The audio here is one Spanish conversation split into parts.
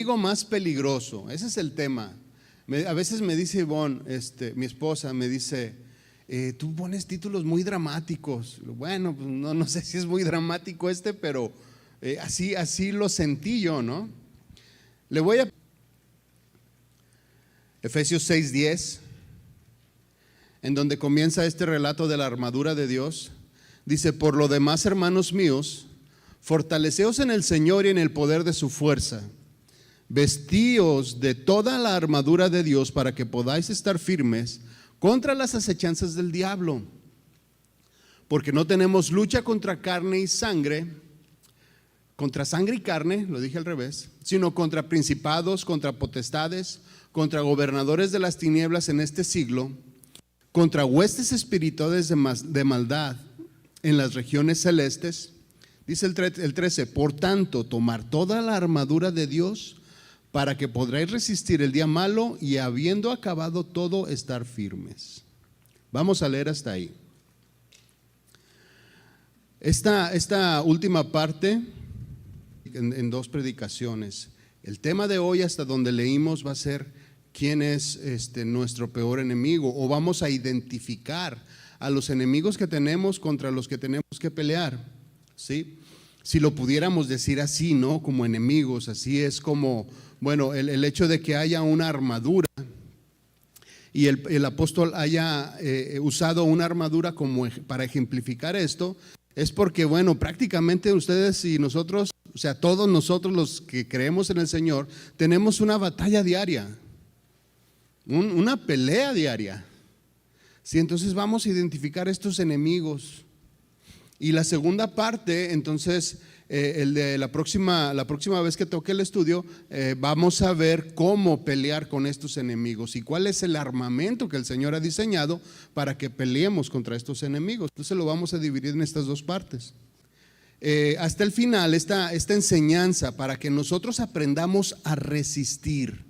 enemigo más peligroso, ese es el tema. A veces me dice Ivonne, mi esposa, me dice, tú pones títulos muy dramáticos. Bueno, pues no sé si es muy dramático pero así lo sentí yo, ¿no? Le voy a Efesios 6:10, en donde comienza este relato de la armadura de Dios. Dice: por lo demás, hermanos míos, fortaleceos en el Señor y en el poder de su fuerza. Vestíos de toda la armadura de Dios para que podáis estar firmes contra las acechanzas del diablo. Porque no tenemos lucha contra carne y sangre, contra sangre y carne, lo dije al revés, sino contra principados, contra potestades, contra gobernadores de las tinieblas en este siglo, contra huestes espirituales de maldad en las regiones celestes. Dice el 13: por tanto, tomar toda la armadura de Dios para que podréis resistir el día malo y habiendo acabado todo, estar firmes. Vamos a leer hasta ahí. Esta última parte en 2 predicaciones. El tema de hoy, hasta donde leímos, va a ser quién es nuestro peor enemigo, o vamos a identificar a los enemigos que tenemos contra los que tenemos que pelear, ¿sí? Si lo pudiéramos decir así, ¿no? Como enemigos, así es como, bueno, el hecho de que haya una armadura y el apóstol haya usado una armadura como para ejemplificar esto, es porque, bueno, prácticamente ustedes y nosotros, o sea, todos nosotros los que creemos en el Señor, tenemos una batalla diaria, una pelea diaria. Sí, entonces vamos a identificar estos enemigos. Y la segunda parte, entonces, el de la próxima vez que toque el estudio, vamos a ver cómo pelear con estos enemigos y cuál es el armamento que el Señor ha diseñado para que peleemos contra estos enemigos. Entonces lo vamos a dividir en estas 2 partes. Hasta el final, esta enseñanza para que nosotros aprendamos a resistir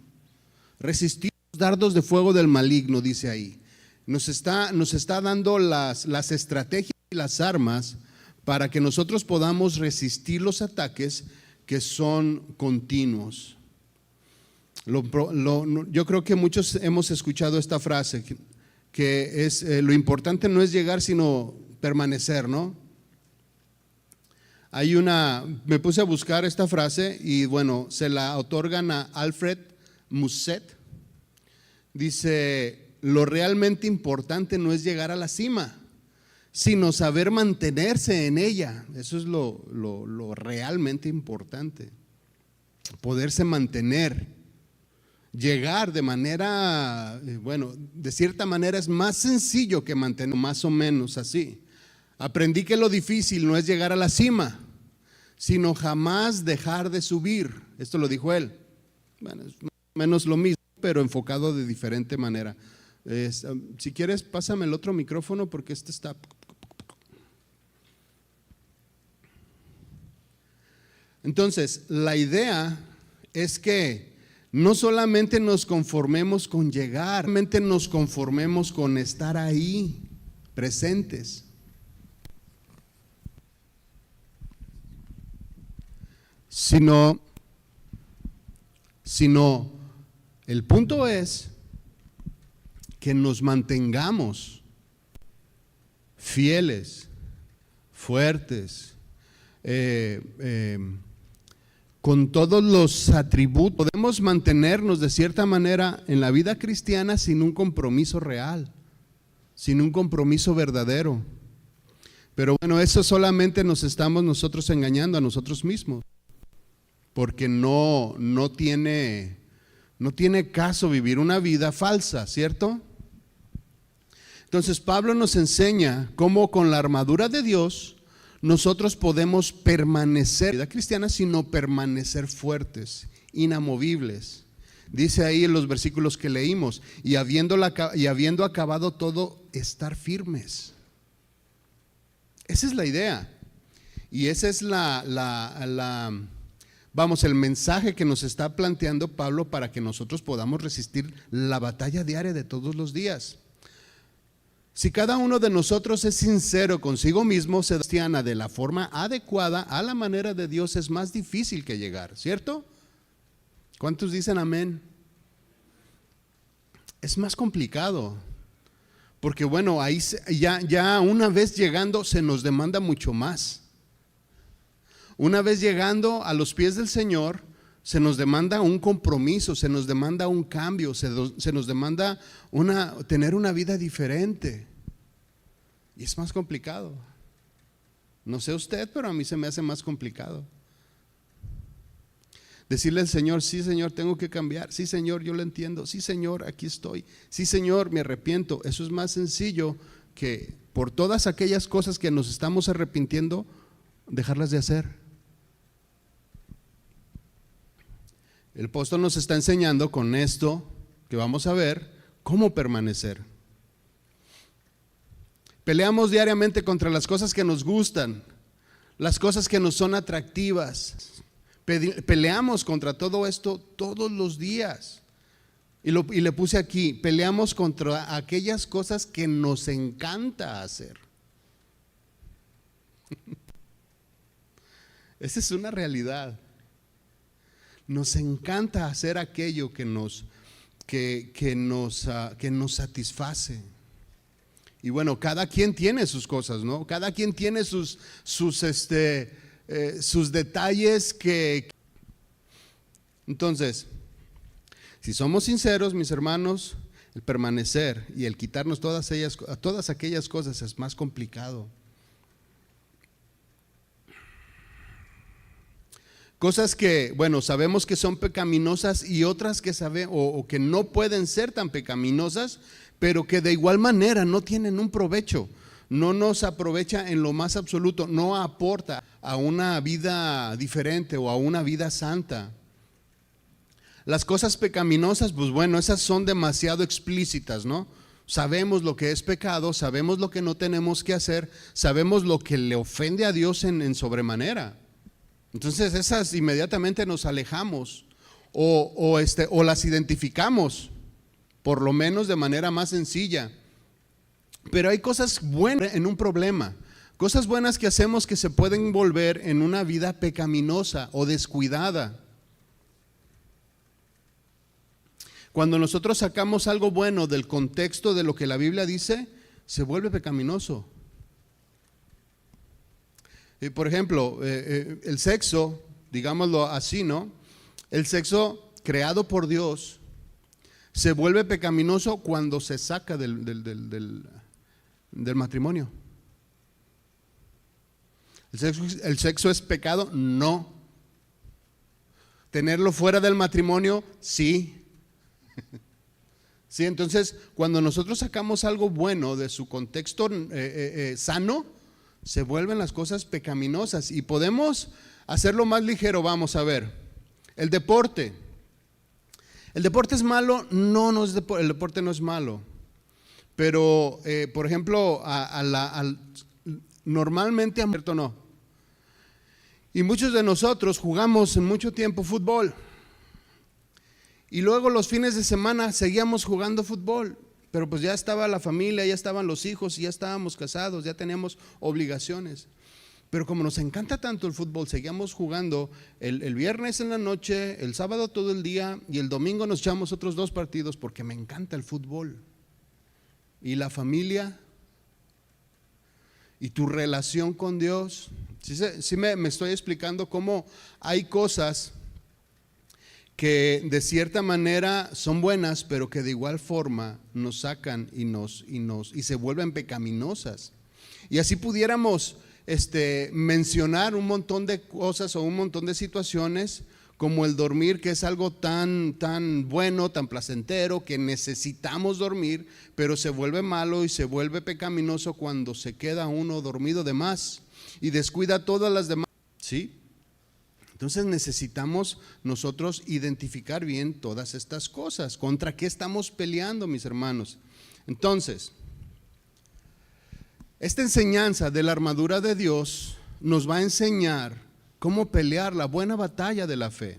los dardos de fuego del maligno, dice ahí. Nos está dando las estrategias y las armas para que nosotros podamos resistir los ataques que son continuos. Yo creo que muchos hemos escuchado esta frase, que es lo importante no es llegar sino permanecer, ¿no? Me puse a buscar esta frase y bueno, se la otorgan a Alfred Musset. Dice: lo realmente importante no es llegar a la cima, sino saber mantenerse en ella. Eso es lo realmente importante, poderse mantener. Llegar de manera, bueno, de cierta manera es más sencillo que mantener, más o menos así. Aprendí que lo difícil no es llegar a la cima, sino jamás dejar de subir. Esto lo dijo él. Bueno, es más o menos lo mismo, pero enfocado de diferente manera. Si quieres, pásame el otro micrófono porque este está. Entonces, la idea es que no solamente nos conformemos con llegar, solamente nos conformemos con estar ahí, presentes. Sino el punto es que nos mantengamos fieles, fuertes, con todos los atributos. Podemos mantenernos de cierta manera en la vida cristiana sin un compromiso real, sin un compromiso verdadero. Pero bueno, eso solamente nos estamos nosotros engañando a nosotros mismos, porque no tiene caso vivir una vida falsa, ¿cierto? Entonces Pablo nos enseña cómo con la armadura de Dios nosotros podemos permanecer en la vida cristiana, sino permanecer fuertes, inamovibles. Dice ahí en los versículos que leímos: y habiendo acabado todo, estar firmes. Esa es la idea. Y esa es el mensaje que nos está planteando Pablo para que nosotros podamos resistir la batalla diaria de todos los días. Si cada uno de nosotros es sincero consigo mismo, se cristiana de la forma adecuada a la manera de Dios, es más difícil que llegar, ¿cierto? ¿Cuántos dicen amén? Es más complicado, porque bueno, ahí ya una vez llegando se nos demanda mucho más. Una vez llegando a los pies del Señor, se nos demanda un compromiso, se nos demanda un cambio, se nos demanda tener una vida diferente. Y es más complicado. No sé usted, pero a mí se me hace más complicado. Decirle al Señor, sí Señor, tengo que cambiar. Sí Señor, yo lo entiendo. Sí Señor, aquí estoy. Sí Señor, me arrepiento. Eso es más sencillo que por todas aquellas cosas que nos estamos arrepintiendo, dejarlas de hacer. El apóstol nos está enseñando con esto que vamos a ver cómo permanecer. Peleamos diariamente contra las cosas que nos gustan, las cosas que nos son atractivas. Peleamos contra todo esto todos los días. Y le puse aquí, peleamos contra aquellas cosas que nos encanta hacer. Esa es una realidad. Nos encanta hacer aquello que nos satisface. Y bueno, cada quien tiene sus cosas, ¿no? Cada quien tiene sus detalles Entonces, si somos sinceros, mis hermanos, el permanecer y el quitarnos todas aquellas cosas es más complicado. Cosas que, bueno, sabemos que son pecaminosas y otras que o que no pueden ser tan pecaminosas, pero que de igual manera no tienen un provecho, no nos aprovecha en lo más absoluto, no aporta a una vida diferente o a una vida santa. Las cosas pecaminosas, pues bueno, esas son demasiado explícitas, ¿no? Sabemos lo que es pecado, sabemos lo que no tenemos que hacer, sabemos lo que le ofende a Dios en sobremanera. Entonces esas inmediatamente nos alejamos o las identificamos, por lo menos de manera más sencilla. Pero hay cosas buenas en un problema, cosas buenas que hacemos que se pueden volver en una vida pecaminosa o descuidada. Cuando nosotros sacamos algo bueno del contexto de lo que la Biblia dice, se vuelve pecaminoso. Por ejemplo, el sexo, digámoslo así, ¿no? El sexo creado por Dios se vuelve pecaminoso cuando se saca del matrimonio. ¿El sexo es pecado? No. ¿Tenerlo fuera del matrimonio? Sí. Sí, entonces cuando nosotros sacamos algo bueno de su contexto sano, se vuelven las cosas pecaminosas y podemos hacerlo más ligero. Vamos a ver, el deporte. ¿El deporte es malo? No es el deporte no es malo. Pero, por ejemplo, normalmente no. Y muchos de nosotros jugamos mucho tiempo fútbol. Y luego los fines de semana seguíamos jugando fútbol. Pero pues ya estaba la familia, ya estaban los hijos, ya estábamos casados, ya teníamos obligaciones. Pero como nos encanta tanto el fútbol, seguíamos jugando el viernes en la noche, el sábado todo el día y el domingo nos echamos otros 2 partidos porque me encanta el fútbol. Y la familia y tu relación con Dios. Sí me estoy explicando cómo hay cosas que de cierta manera son buenas, pero que de igual forma nos sacan y se vuelven pecaminosas. Y así pudiéramos mencionar un montón de cosas o un montón de situaciones, como el dormir, que es algo tan bueno, tan placentero, que necesitamos dormir, pero se vuelve malo y se vuelve pecaminoso cuando se queda uno dormido de más y descuida todas las demás. ¿Sí? Entonces necesitamos nosotros identificar bien todas estas cosas. ¿Contra qué estamos peleando, mis hermanos? Entonces, esta enseñanza de la armadura de Dios nos va a enseñar cómo pelear la buena batalla de la fe.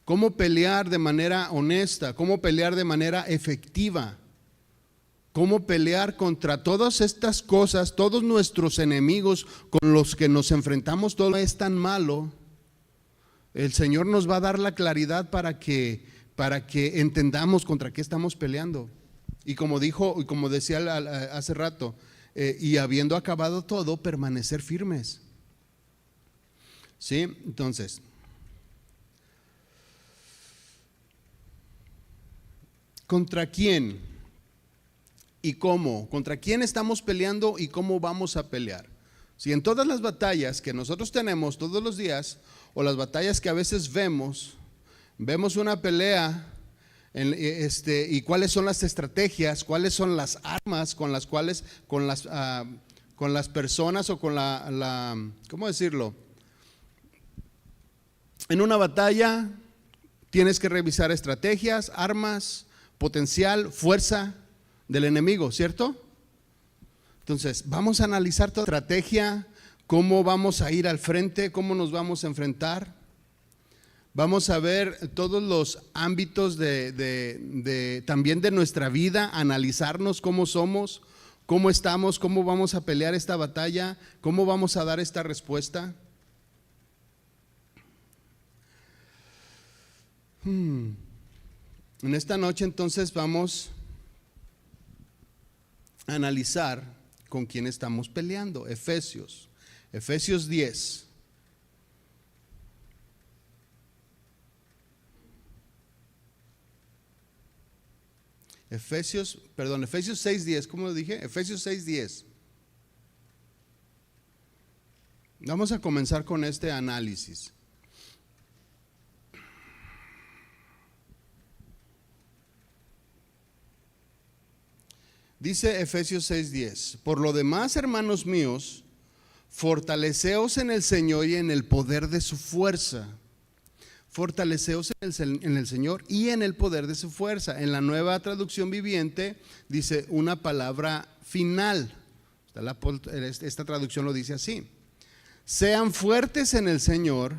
Cómo pelear de manera honesta, cómo pelear de manera efectiva. Cómo pelear contra todas estas cosas, todos nuestros enemigos con los que nos enfrentamos. Todo es tan malo, El Señor nos va a dar la claridad para que entendamos contra qué estamos peleando. Y como dijo, y como decía hace rato, y habiendo acabado todo, permanecer firmes. ¿Sí? Entonces, ¿contra quién y cómo? ¿Contra quién estamos peleando y cómo vamos a pelear? Si en todas las batallas que nosotros tenemos todos los días, o las batallas que a veces vemos una pelea y cuáles son las estrategias, cuáles son las armas con las cuales, con las personas o con ¿cómo decirlo? En una batalla tienes que revisar estrategias, armas, potencial, fuerza del enemigo, ¿cierto? Entonces, vamos a analizar toda la estrategia, cómo vamos a ir al frente, cómo nos vamos a enfrentar. Vamos a ver todos los ámbitos también de nuestra vida, analizarnos cómo somos, cómo estamos, cómo vamos a pelear esta batalla, cómo vamos a dar esta respuesta. En esta noche entonces vamos a analizar con quién estamos peleando. Efesios 10. Efesios 6:10, ¿cómo lo dije? Efesios 6:10. Vamos a comenzar con este análisis. Dice Efesios 6:10: por lo demás, hermanos míos, fortaleceos en el Señor y en el poder de su fuerza. Fortaleceos en el Señor y en el poder de su fuerza. En la Nueva Traducción Viviente dice una palabra final. Esta traducción lo dice así: sean fuertes en el Señor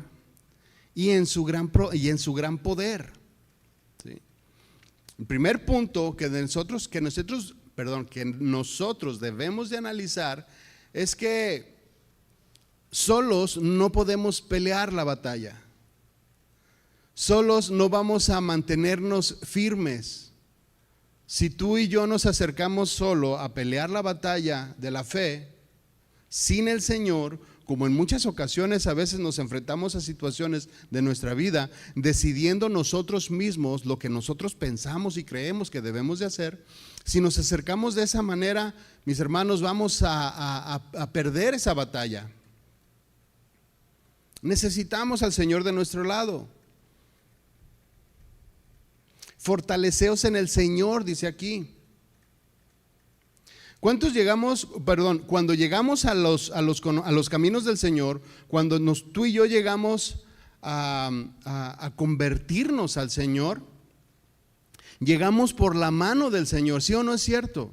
y en su gran poder. ¿Sí? El primer punto que nosotros debemos de analizar es que solos no podemos pelear la batalla. Solos no vamos a mantenernos firmes. Si tú y yo nos acercamos solo a pelear la batalla de la fe, sin el Señor, como en muchas ocasiones a veces nos enfrentamos a situaciones de nuestra vida, decidiendo nosotros mismos lo que nosotros pensamos y creemos que debemos de hacer, si nos acercamos de esa manera, mis hermanos, vamos a perder esa batalla. Necesitamos al Señor de nuestro lado. Fortaleceos en el Señor, dice aquí. Cuando llegamos a los caminos del Señor, cuando tú y yo llegamos a convertirnos al Señor, llegamos por la mano del Señor, ¿sí o no es cierto?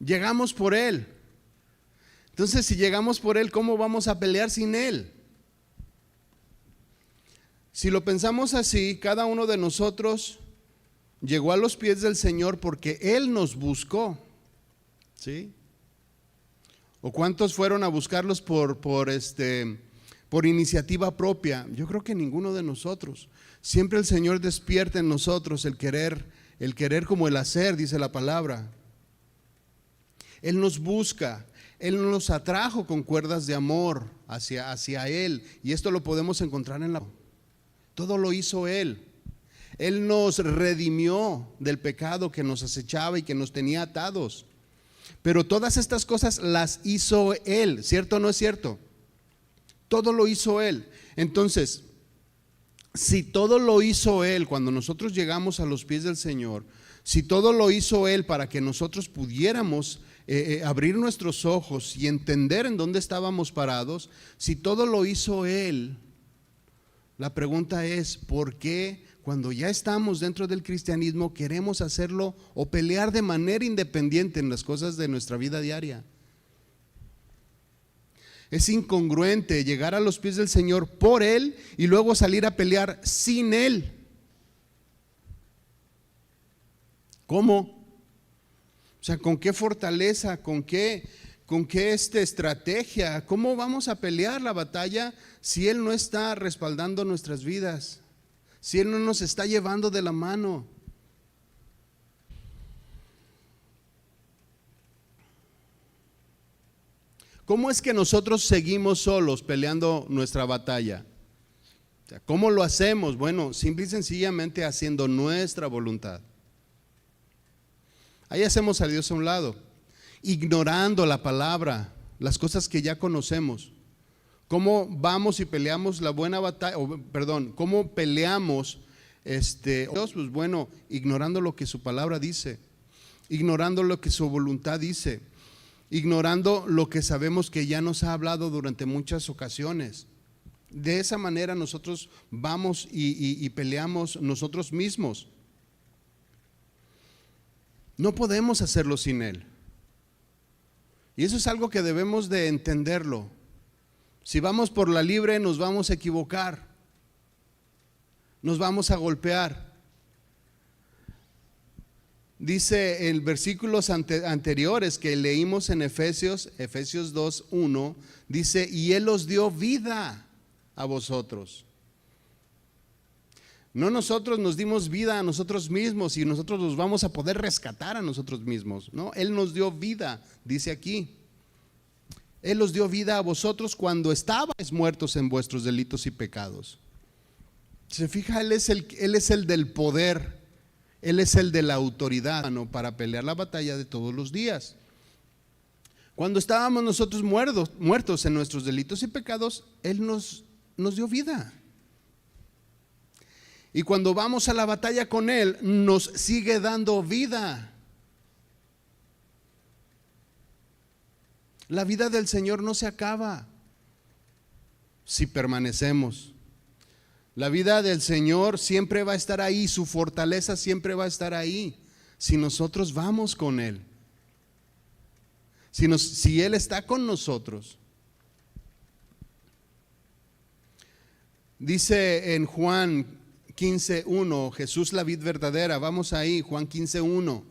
Llegamos por Él. Entonces, si llegamos por Él, ¿cómo vamos a pelear sin Él? Si lo pensamos así, cada uno de nosotros llegó a los pies del Señor porque Él nos buscó, ¿sí? ¿O cuántos fueron a buscarlos por iniciativa propia? Yo creo que ninguno de nosotros. Siempre el Señor despierta en nosotros el querer como el hacer, dice la palabra. Él nos busca. Él nos atrajo con cuerdas de amor hacia Él. Y esto lo podemos encontrar en la... Todo lo hizo Él. Él nos redimió del pecado que nos acechaba y que nos tenía atados. Pero todas estas cosas las hizo Él, ¿cierto o no es cierto? Todo lo hizo Él. Entonces, si todo lo hizo Él cuando nosotros llegamos a los pies del Señor, si todo lo hizo Él para que nosotros pudiéramos abrir nuestros ojos y entender en dónde estábamos parados, si todo lo hizo Él, la pregunta es, ¿por qué cuando ya estamos dentro del cristianismo queremos hacerlo o pelear de manera independiente en las cosas de nuestra vida diaria? Es incongruente llegar a los pies del Señor por Él y luego salir a pelear sin Él. ¿Cómo? O sea, ¿con qué fortaleza, con qué con qué estrategia, cómo vamos a pelear la batalla si Él no está respaldando nuestras vidas, si Él no nos está llevando de la mano. ¿Cómo es que nosotros seguimos solos peleando nuestra batalla? O sea, ¿cómo lo hacemos? Bueno, simple y sencillamente haciendo nuestra voluntad. Ahí hacemos a Dios a un lado, ignorando la palabra, las cosas que ya conocemos. ¿Cómo vamos y peleamos la buena batalla? ¿Cómo peleamos Dios? Pues bueno, ignorando lo que su palabra dice, ignorando lo que su voluntad dice, ignorando lo que sabemos que ya nos ha hablado durante muchas ocasiones. De esa manera nosotros vamos y peleamos nosotros mismos. No podemos hacerlo sin Él. Y eso es algo que debemos de entenderlo. Si vamos por la libre nos vamos a equivocar, nos vamos a golpear. Dice en versículos anteriores que leímos en Efesios 2:1, dice: y Él os dio vida a vosotros. No nosotros nos dimos vida a nosotros mismos y nosotros nos vamos a poder rescatar a nosotros mismos. No, Él nos dio vida, dice aquí. Él os dio vida a vosotros cuando estabais muertos en vuestros delitos y pecados. Se fija, Él es el del poder. Él es el de la autoridad para pelear la batalla de todos los días. Cuando estábamos nosotros muertos en nuestros delitos y pecados, Él nos dio vida. Y cuando vamos a la batalla con Él, nos sigue dando vida. La vida del Señor no se acaba si permanecemos. La vida del Señor siempre va a estar ahí, su fortaleza siempre va a estar ahí, si nosotros vamos con Él. Si Él está con nosotros. Dice en Juan 15:1, Jesús la vid verdadera. Vamos ahí, Juan 15:1.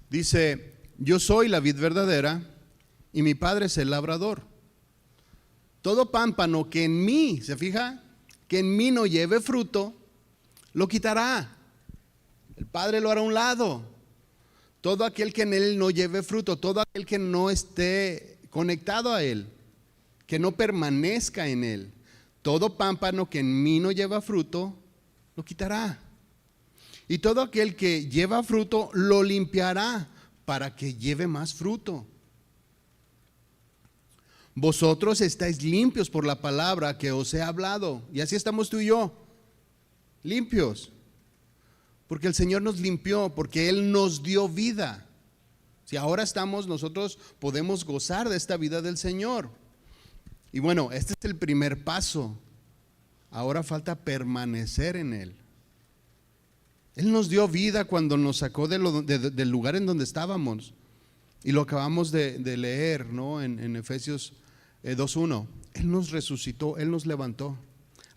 Dice: yo soy la vid verdadera y mi Padre es el labrador. Todo pámpano que en mí, ¿se fija? Que en mí no lleve fruto, lo quitará. El Padre lo hará a un lado. Todo aquel que en Él no lleve fruto, todo aquel que no esté conectado a Él, que no permanezca en Él, todo pámpano que en mí no lleva fruto, lo quitará. Y todo aquel que lleva fruto lo limpiará para que lleve más fruto. Vosotros estáis limpios por la palabra que os he hablado. Y así estamos tú y yo, limpios. Porque el Señor nos limpió, porque Él nos dio vida. Si ahora nosotros podemos gozar de esta vida del Señor. Y bueno, este es el primer paso. Ahora falta permanecer en Él. Él nos dio vida cuando nos sacó del lugar en donde estábamos. Y lo acabamos de leer, ¿no? En Efesios 2:1. Él nos resucitó, Él nos levantó.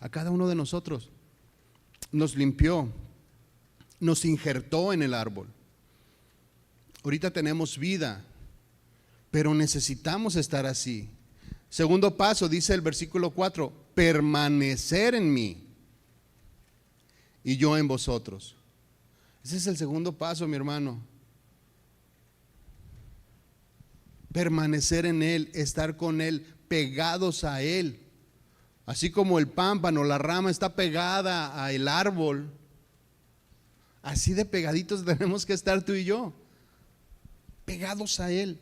A cada uno de nosotros. Nos limpió. Nos injertó en el árbol. Ahorita tenemos vida, pero necesitamos estar así. Segundo paso, dice el versículo 4: permanecer en mí y yo en vosotros. Ese es el segundo paso, mi hermano. Permanecer en Él, estar con Él, pegados a Él. Así como el pámpano, la rama está pegada al árbol, así de pegaditos tenemos que estar tú y yo, pegados a Él,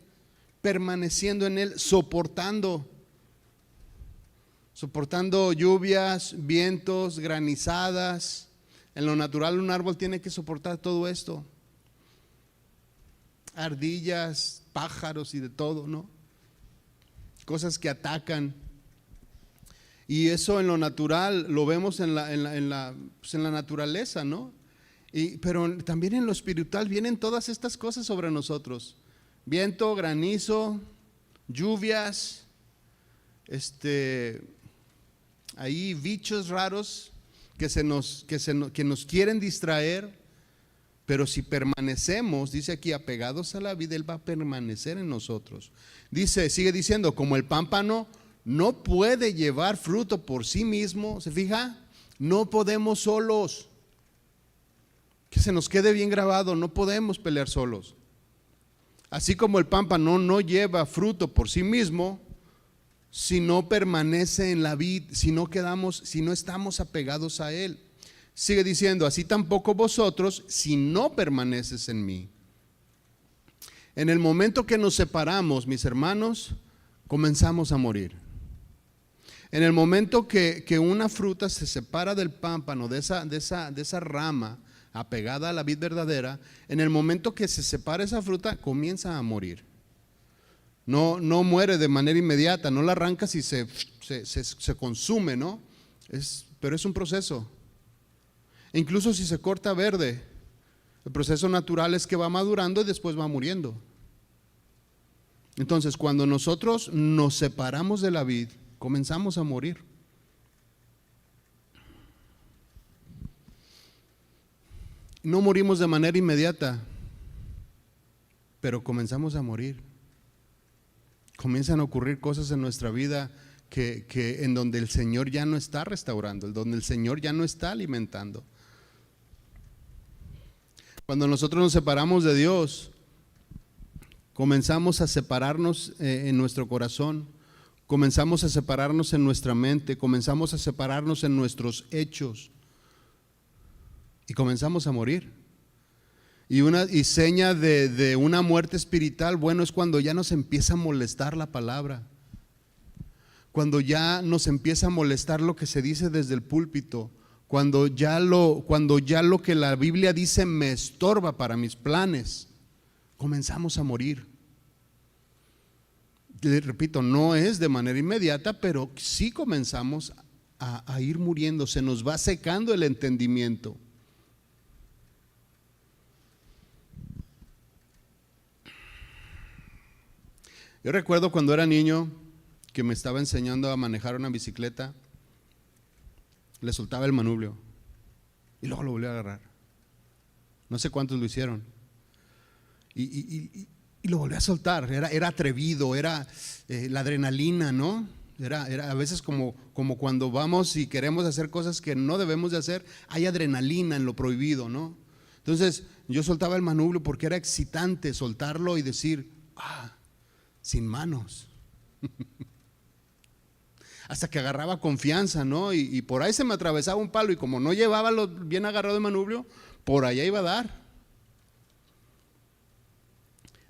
permaneciendo en Él, soportando lluvias, vientos, granizadas. En lo natural un árbol tiene que soportar todo esto, ardillas, pájaros y de todo, ¿no? Cosas que atacan. Y eso en lo natural lo vemos en la naturaleza, ¿no? Pero también en lo espiritual vienen todas estas cosas sobre nosotros: viento, granizo, lluvias, ahí bichos raros que nos quieren distraer, pero si permanecemos, dice aquí, apegados a la vid, Él va a permanecer en nosotros. Sigue diciendo, como el pámpano no puede llevar fruto por sí mismo, ¿se fija? No podemos solos. Que se nos quede bien grabado, no podemos pelear solos. Así como el pámpano no lleva fruto por sí mismo, si no permanece en la vid, si no estamos apegados a Él. Sigue diciendo, así tampoco vosotros, si no permaneces en mí. En el momento que nos separamos, mis hermanos, comenzamos a morir. En el momento que una fruta se separa del pámpano, de esa rama apegada a la vid verdadera, en el momento que se separa esa fruta, comienza a morir. No muere de manera inmediata, no la arrancas y se consume, ¿no? Pero es un proceso. Incluso si se corta verde, el proceso natural es que va madurando y después va muriendo. Entonces, cuando nosotros nos separamos de la vid, comenzamos a morir. No morimos de manera inmediata, pero comenzamos a morir. Comienzan a ocurrir cosas en nuestra vida que en donde el Señor ya no está restaurando, en donde el Señor ya no está alimentando. Cuando nosotros nos separamos de Dios, comenzamos a separarnos en nuestro corazón, comenzamos a separarnos en nuestra mente, comenzamos a separarnos en nuestros hechos y comenzamos a morir. Y seña de una muerte espiritual, bueno, es cuando ya nos empieza a molestar la palabra, cuando ya nos empieza a molestar lo que se dice desde el púlpito, cuando ya lo que la Biblia dice me estorba para mis planes, comenzamos a morir. Le repito, no es de manera inmediata, pero sí comenzamos a ir muriendo, se nos va secando el entendimiento. Yo recuerdo cuando era niño que me estaba enseñando a manejar una bicicleta, le soltaba el manubrio y luego lo volví a agarrar. No sé cuántos lo hicieron. Y lo volví a soltar. Era atrevido, era la adrenalina, ¿no? Era a veces como cuando vamos y queremos hacer cosas que no debemos de hacer, hay adrenalina en lo prohibido, ¿no? Entonces yo soltaba el manubrio porque era excitante soltarlo y decir, sin manos. Hasta que agarraba confianza, ¿no? Y por ahí se me atravesaba un palo y como no llevaba lo bien agarrado el manubrio, por allá iba a dar.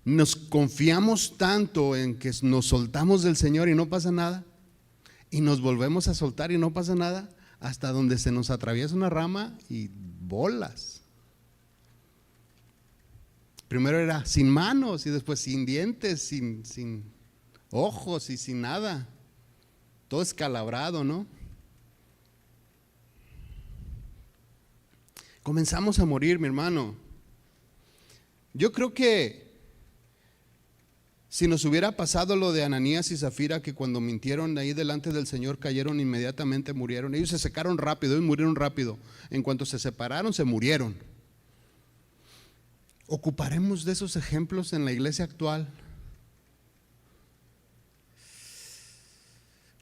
Nos confiamos tanto en que nos soltamos del Señor y no pasa nada, y nos volvemos a soltar y no pasa nada, hasta donde se nos atraviesa una rama y bolas. Primero era sin manos y después sin dientes, sin ojos y sin nada. Todo escalabrado, ¿no? Comenzamos a morir, mi hermano. Yo creo que si nos hubiera pasado lo de Ananías y Zafira, que cuando mintieron ahí delante del Señor cayeron inmediatamente, murieron. Ellos se secaron rápido y murieron rápido. En cuanto se separaron, se murieron. ¿Ocuparemos de esos ejemplos en la iglesia actual?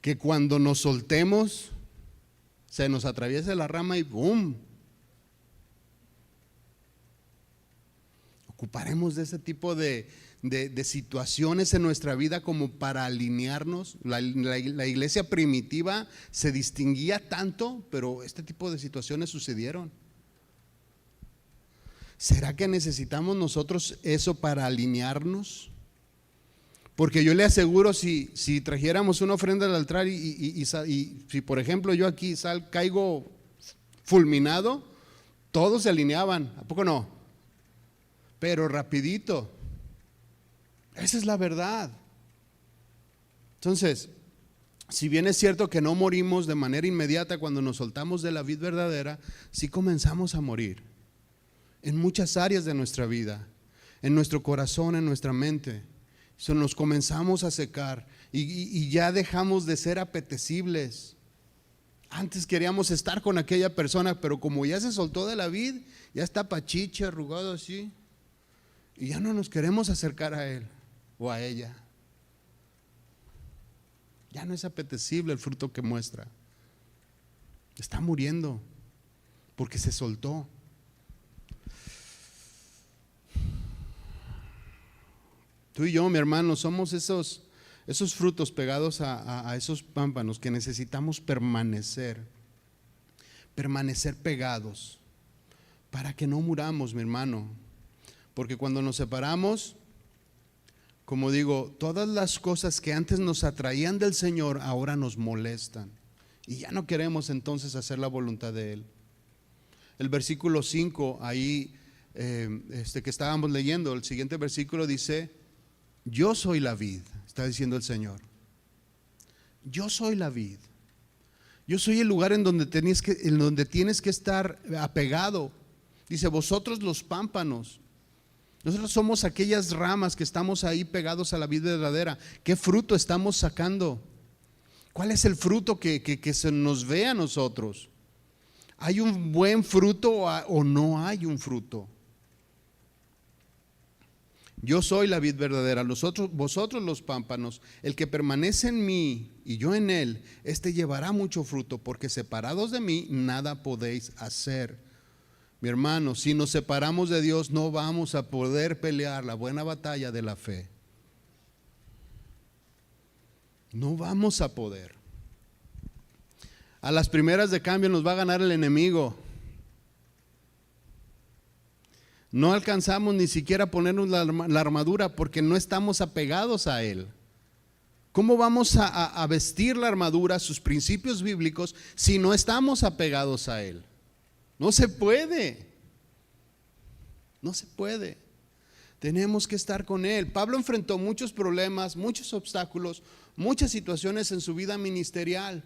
Que cuando nos soltemos, se nos atraviesa la rama y ¡boom! Ocuparemos de ese tipo de situaciones en nuestra vida como para alinearnos. La iglesia primitiva se distinguía tanto, pero este tipo de situaciones sucedieron. ¿Será que necesitamos nosotros eso para alinearnos? Porque yo le aseguro, si trajéramos una ofrenda al altar y si por ejemplo yo aquí caigo fulminado, todos se alineaban, ¿a poco no? Pero rapidito. Esa es la verdad. Entonces, si bien es cierto que no morimos de manera inmediata cuando nos soltamos de la vid verdadera, sí comenzamos a morir en muchas áreas de nuestra vida, en nuestro corazón, en nuestra mente. Nos comenzamos a secar y ya dejamos de ser apetecibles. Antes queríamos estar con aquella persona, pero como ya se soltó de la vid, ya está pachiche, arrugado así, y ya no nos queremos acercar a él o a ella. Ya no es apetecible el fruto que muestra. Está muriendo porque se soltó. Tú y yo, mi hermano, somos esos frutos pegados a esos pámpanos que necesitamos permanecer pegados para que no muramos, mi hermano. Porque cuando nos separamos, como digo, todas las cosas que antes nos atraían del Señor ahora nos molestan y ya no queremos entonces hacer la voluntad de Él. El versículo 5 ahí que estábamos leyendo, el siguiente versículo dice: yo soy la vid, está diciendo el Señor. Yo soy la vid. Yo soy el lugar en donde tienes que estar apegado. Dice: vosotros los pámpanos. Nosotros somos aquellas ramas que estamos ahí pegados a la vid verdadera. ¿Qué fruto estamos sacando? ¿Cuál es el fruto que se nos ve a nosotros? ¿Hay un buen fruto o no hay un fruto? Yo soy la vid verdadera, vosotros los pámpanos. El que permanece en mí y yo en él, este llevará mucho fruto, porque separados de mí nada podéis hacer. Mi hermano, si nos separamos de Dios, no vamos a poder pelear la buena batalla de la fe. No vamos a poder. A las primeras de cambio nos va a ganar el enemigo. No alcanzamos ni siquiera a ponernos la armadura porque no estamos apegados a Él. ¿Cómo vamos a vestir la armadura, sus principios bíblicos, si no estamos apegados a Él? No se puede. No se puede. Tenemos que estar con Él. Pablo enfrentó muchos problemas, muchos obstáculos, muchas situaciones en su vida ministerial.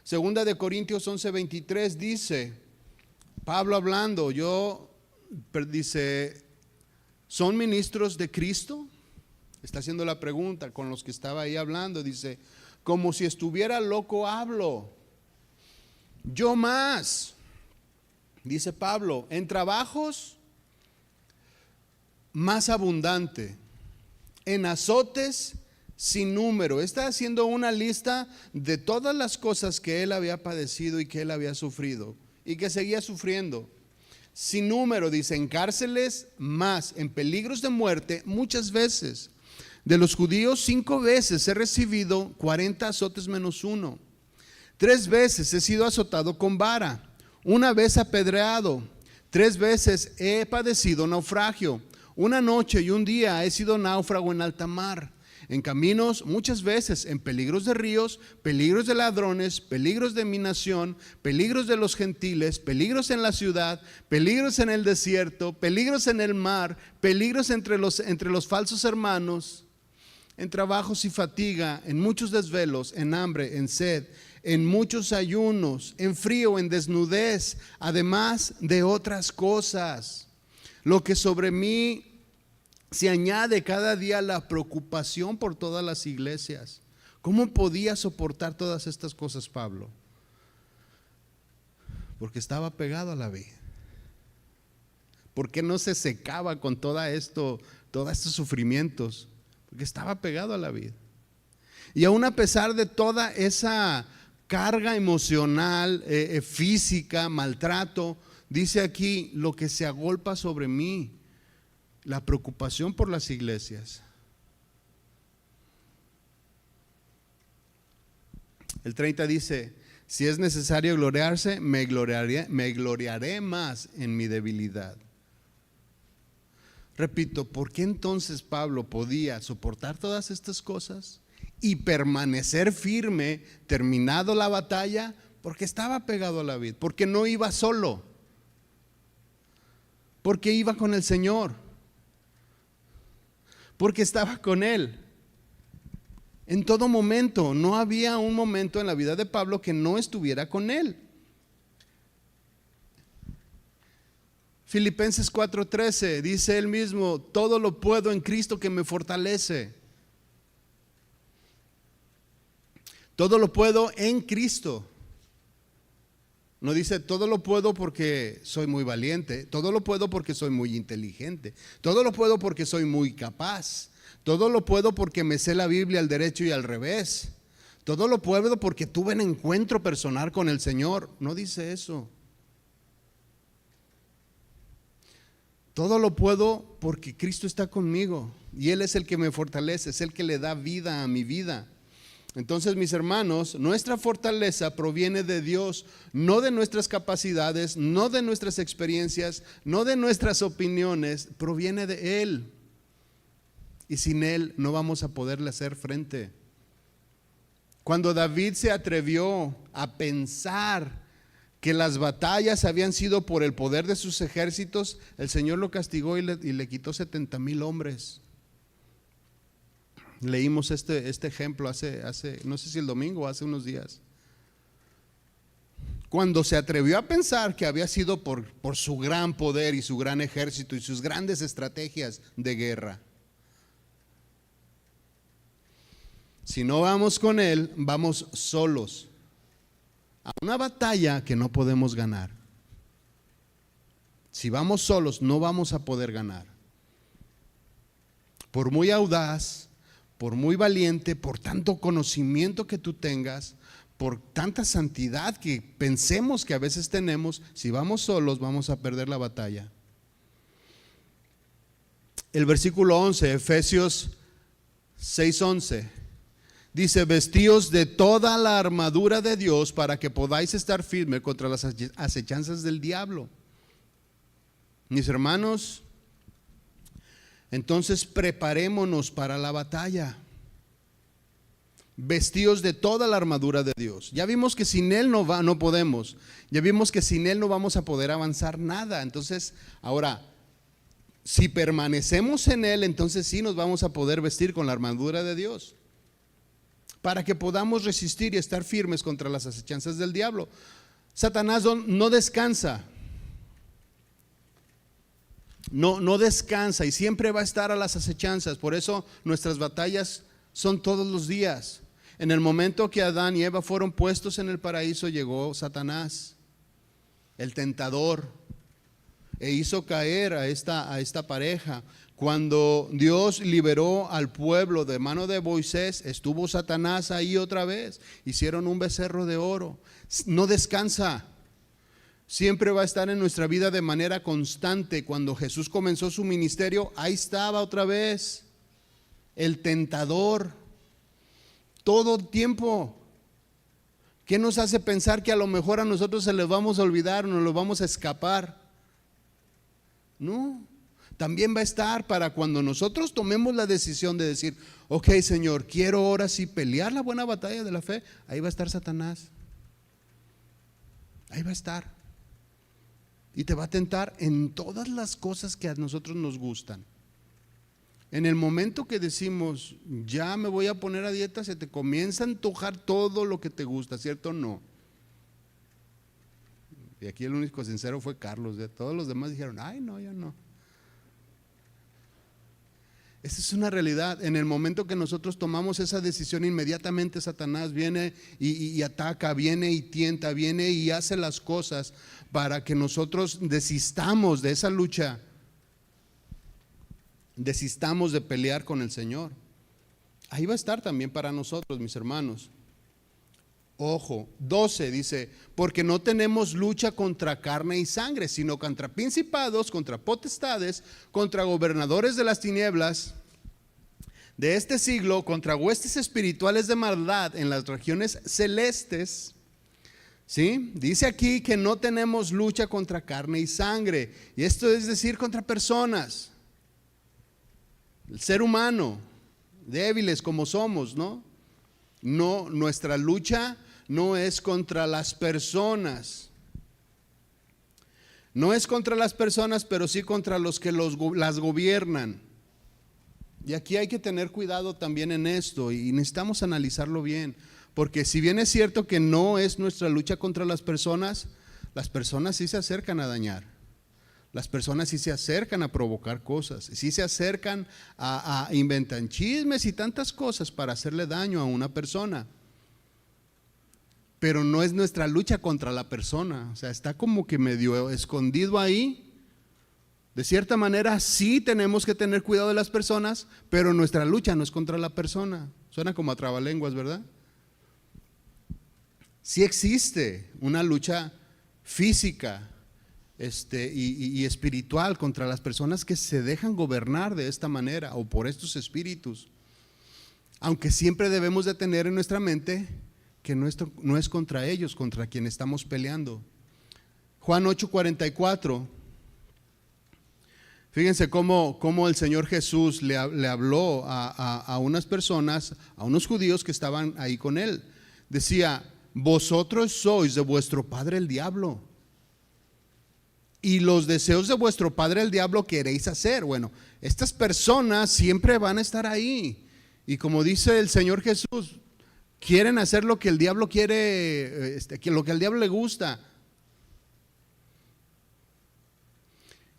Segunda de Corintios 11:23 dice, Pablo hablando, dice, ¿son ministros de Cristo? Está haciendo la pregunta con los que estaba ahí hablando. Dice, como si estuviera loco hablo. Yo más, dice Pablo, en trabajos más abundante, en azotes sin número. Está haciendo una lista de todas las cosas que él había padecido y que él había sufrido y que seguía sufriendo. Sin número, dice, en cárceles más, en peligros de muerte muchas veces. De los judíos 5 veces he recibido 40 azotes menos 1. 3 veces he sido azotado con vara, 1 vez apedreado, 3 veces he padecido naufragio, 1 noche y 1 día he sido náufrago en alta mar. En caminos muchas veces, en peligros de ríos, peligros de ladrones, peligros de mi nación, peligros de los gentiles, peligros en la ciudad, peligros en el desierto, peligros en el mar, peligros entre los falsos hermanos, en trabajos y fatiga, en muchos desvelos, en hambre, en sed, en muchos ayunos, en frío, en desnudez, además de otras cosas. Lo que sobre mí se añade cada día la preocupación por todas las iglesias. ¿Cómo podía soportar todas estas cosas Pablo? Porque estaba pegado a la vid. ¿Por qué no se secaba con todos estos sufrimientos? Porque estaba pegado a la vid. Y aún a pesar de toda esa carga emocional, física, maltrato, dice aquí, lo que se agolpa sobre mí, la preocupación por las iglesias. El 30 dice, si es necesario gloriarse, me gloriaré más en mi debilidad. Repito, ¿por qué entonces Pablo podía soportar todas estas cosas y permanecer firme terminado la batalla? Porque estaba pegado a la vid, porque no iba solo, porque iba con el Señor, porque estaba con Él. En todo momento, no había un momento en la vida de Pablo que no estuviera con Él. Filipenses 4:13 dice él mismo, todo lo puedo en Cristo que me fortalece. Todo lo puedo en Cristo. No dice, todo lo puedo porque soy muy valiente, todo lo puedo porque soy muy inteligente, todo lo puedo porque soy muy capaz, todo lo puedo porque me sé la Biblia al derecho y al revés, todo lo puedo porque tuve un encuentro personal con el Señor. No dice eso. Todo lo puedo porque Cristo está conmigo y Él es el que me fortalece, es el que le da vida a mi vida. Entonces, mis hermanos, nuestra fortaleza proviene de Dios, no de nuestras capacidades, no de nuestras experiencias, no de nuestras opiniones, proviene de Él. Y sin Él no vamos a poderle hacer frente. Cuando David se atrevió a pensar que las batallas habían sido por el poder de sus ejércitos, el Señor lo castigó y le quitó 70,000 hombres. Leímos este ejemplo hace, no sé si el domingo o hace unos días. Cuando se atrevió a pensar que había sido por su gran poder y su gran ejército y sus grandes estrategias de guerra. Si no vamos con Él, vamos solos a una batalla que no podemos ganar. Si vamos solos, no vamos a poder ganar. Por muy audaz, por muy valiente, por tanto conocimiento que tú tengas, por tanta santidad que pensemos que a veces tenemos, si vamos solos vamos a perder la batalla. El versículo 11, Efesios 6:11, dice: vestíos de toda la armadura de Dios para que podáis estar firmes contra las acechanzas del diablo. Mis hermanos, entonces preparémonos para la batalla, vestidos de toda la armadura de Dios. Ya vimos que sin Él no podemos. Ya vimos que sin Él no vamos a poder avanzar nada. Entonces, ahora, si permanecemos en Él, entonces sí nos vamos a poder vestir con la armadura de Dios, para que podamos resistir y estar firmes contra las acechanzas del diablo. Satanás no descansa. No descansa y siempre va a estar a las acechanzas. Por eso nuestras batallas son todos los días. En el momento que Adán y Eva fueron puestos en el paraíso, llegó Satanás, el tentador, e hizo caer a esta pareja. Cuando Dios liberó al pueblo de mano de Moisés, estuvo Satanás ahí otra vez. Hicieron un becerro de oro. No descansa. Siempre va a estar en nuestra vida de manera constante. Cuando Jesús comenzó su ministerio, ahí estaba otra vez el tentador, todo el tiempo. ¿Qué nos hace pensar que a lo mejor a nosotros se les vamos a olvidar o nos lo vamos a escapar? No, también va a estar para cuando nosotros tomemos la decisión de decir: ok, Señor, quiero ahora sí pelear la buena batalla de la fe. Ahí va a estar Satanás. Ahí va a estar. Y te va a tentar en todas las cosas que a nosotros nos gustan. En el momento que decimos, ya me voy a poner a dieta, se te comienza a antojar todo lo que te gusta, ¿cierto o no? Y aquí el único sincero fue Carlos. De todos los demás dijeron, ay no, yo no. Esa es una realidad. En el momento que nosotros tomamos esa decisión, inmediatamente Satanás viene y ataca, viene y tienta, viene y hace las cosas para que nosotros desistamos de esa lucha, desistamos de pelear con el Señor. Ahí va a estar también para nosotros, mis hermanos. Ojo, 12 dice: porque no tenemos lucha contra carne y sangre, sino contra principados, contra potestades, contra gobernadores de las tinieblas de este siglo, contra huestes espirituales de maldad en las regiones celestes. ¿Sí? Dice aquí que no tenemos lucha contra carne y sangre, y esto es decir, contra personas, el ser humano, débiles como somos, ¿no? No, nuestra lucha no es contra las personas. No es contra las personas, pero sí contra los que las gobiernan. Y aquí hay que tener cuidado también en esto, y necesitamos analizarlo bien, porque si bien es cierto que no es nuestra lucha contra las personas sí se acercan a dañar. Las personas sí se acercan a provocar cosas, sí se acercan a inventar chismes y tantas cosas para hacerle daño a una persona. pero no es nuestra lucha contra la persona. O sea, está como que medio escondido ahí. De cierta manera sí tenemos que tener cuidado de las personas, pero nuestra lucha no es contra la persona. Suena como a trabalenguas, ¿verdad? Sí existe una lucha física y espiritual contra las personas que se dejan gobernar de esta manera o por estos espíritus. Aunque siempre debemos de tener en nuestra mente que no es contra ellos, contra quien estamos peleando. Juan 8:44. Fíjense cómo el Señor Jesús le habló a unas personas, a unos judíos que estaban ahí con él. Decía: vosotros sois de vuestro padre el diablo, y los deseos de vuestro padre el diablo queréis hacer. Bueno, estas personas siempre van a estar ahí. Y como dice el Señor Jesús, quieren hacer lo que el diablo quiere, lo que al diablo le gusta.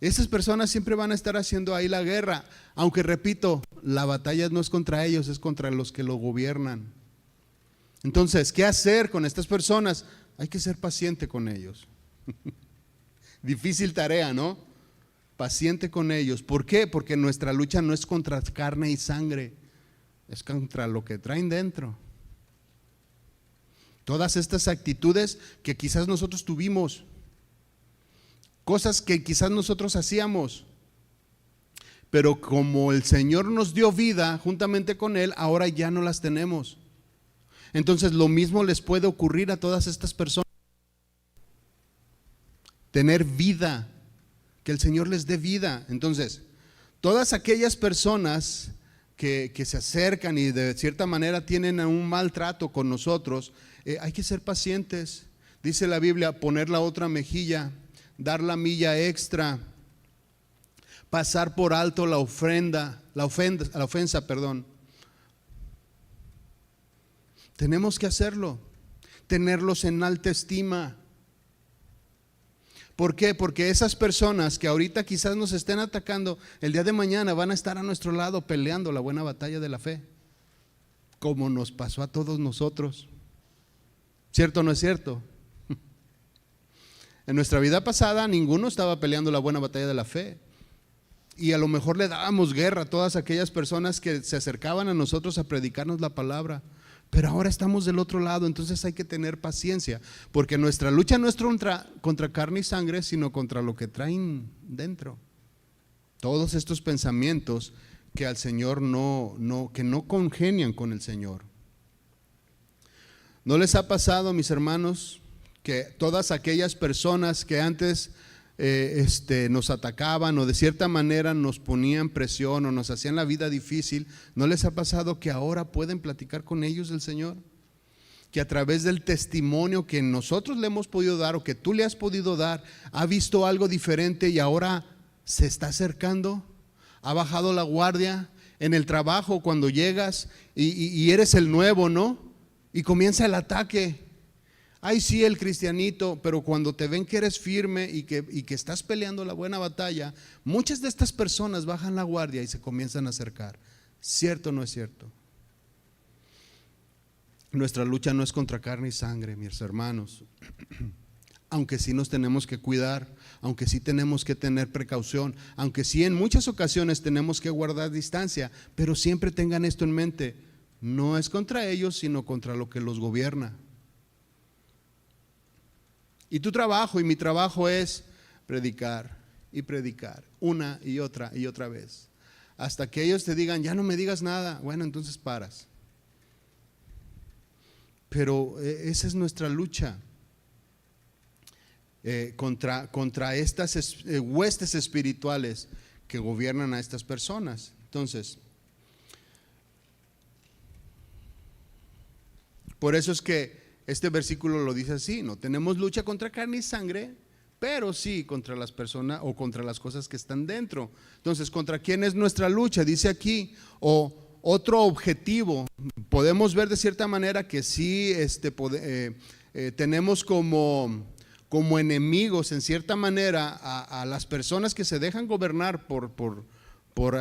Esas personas siempre van a estar haciendo ahí la guerra, aunque repito, la batalla no es contra ellos, es contra los que lo gobiernan. Entonces, ¿qué hacer con estas personas? Hay que ser paciente con ellos. Difícil tarea, ¿no? Paciente con ellos. ¿Por qué? Porque nuestra lucha no es contra carne y sangre, es contra lo que traen dentro. Todas estas actitudes que quizás nosotros tuvimos, cosas que quizás nosotros hacíamos, pero como el Señor nos dio vida juntamente con Él, ahora ya no las tenemos. Entonces lo mismo les puede ocurrir a todas estas personas. Tener vida, que el Señor les dé vida. Entonces, todas aquellas personas que se acercan y de cierta manera tienen un maltrato con nosotros, hay que ser pacientes. Dice la Biblia: poner la otra mejilla, dar la milla extra, pasar por alto la ofensa. Tenemos que hacerlo, tenerlos en alta estima. ¿Por qué? Porque esas personas que ahorita quizás nos estén atacando, el día de mañana van a estar a nuestro lado peleando la buena batalla de la fe, como nos pasó a todos nosotros. ¿Cierto o no es cierto? En nuestra vida pasada ninguno estaba peleando la buena batalla de la fe, y a lo mejor le dábamos guerra a todas aquellas personas que se acercaban a nosotros a predicarnos la palabra. Pero ahora estamos del otro lado, entonces hay que tener paciencia, porque nuestra lucha no es contra carne y sangre, sino contra lo que traen dentro. Todos estos pensamientos que al Señor que no congenian con el Señor. ¿No les ha pasado, mis hermanos, que todas aquellas personas que antes nos atacaban o de cierta manera nos ponían presión o nos hacían la vida difícil, ¿no les ha pasado que ahora pueden platicar con ellos del Señor? Que a través del testimonio que nosotros le hemos podido dar o que tú le has podido dar, ha visto algo diferente y ahora se está acercando, ha bajado la guardia. En el trabajo, cuando llegas y eres el nuevo, ¿no? Y comienza el ataque. Ay, sí, el cristianito, pero cuando te ven que eres firme y que estás peleando la buena batalla, muchas de estas personas bajan la guardia y se comienzan a acercar. ¿Cierto o no es cierto? Nuestra lucha no es contra carne y sangre, mis hermanos. Aunque sí nos tenemos que cuidar, aunque sí tenemos que tener precaución, aunque sí en muchas ocasiones tenemos que guardar distancia, pero siempre tengan esto en mente: no es contra ellos, sino contra lo que los gobierna. Y tu trabajo y mi trabajo es predicar y predicar una y otra vez, hasta que ellos te digan: ya no me digas nada. Bueno, entonces paras. Pero esa es nuestra lucha contra estas huestes espirituales que gobiernan a estas personas. Entonces, por eso es que este versículo lo dice así: no tenemos lucha contra carne y sangre, pero sí contra las personas o contra las cosas que están dentro. Entonces, ¿contra quién es nuestra lucha? Dice aquí, o otro objetivo. Podemos ver de cierta manera que sí tenemos como enemigos en cierta manera a las personas que se dejan gobernar por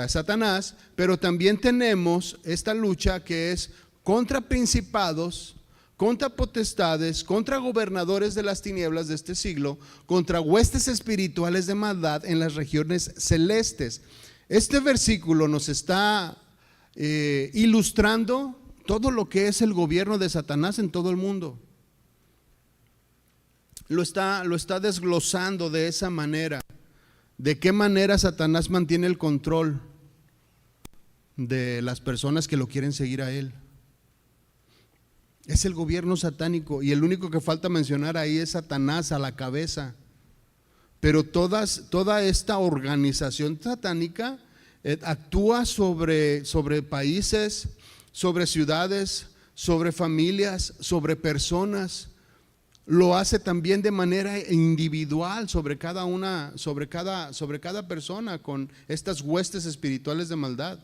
Satanás, pero también tenemos esta lucha que es contra principados, contra potestades, contra gobernadores de las tinieblas de este siglo, contra huestes espirituales de maldad en las regiones celestes. Este versículo nos está ilustrando todo lo que es el gobierno de Satanás en todo el mundo. Lo está desglosando de esa manera. De qué manera Satanás mantiene el control de las personas que lo quieren seguir a él. Es el gobierno satánico, y el único que falta mencionar ahí es Satanás a la cabeza. Pero toda esta organización satánica actúa sobre países, sobre ciudades, sobre familias, sobre personas. Lo hace también de manera individual sobre cada persona, con estas huestes espirituales de maldad.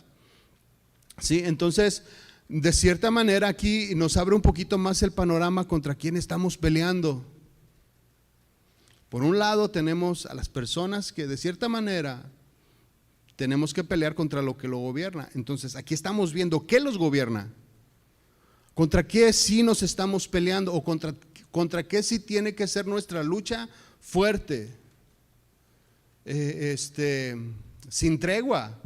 Sí, entonces, de cierta manera aquí nos abre un poquito más el panorama contra quién estamos peleando. Por un lado tenemos a las personas que de cierta manera tenemos que pelear contra lo que lo gobierna. Entonces aquí estamos viendo qué los gobierna, contra qué sí nos estamos peleando, o contra qué sí tiene que ser nuestra lucha fuerte, sin tregua,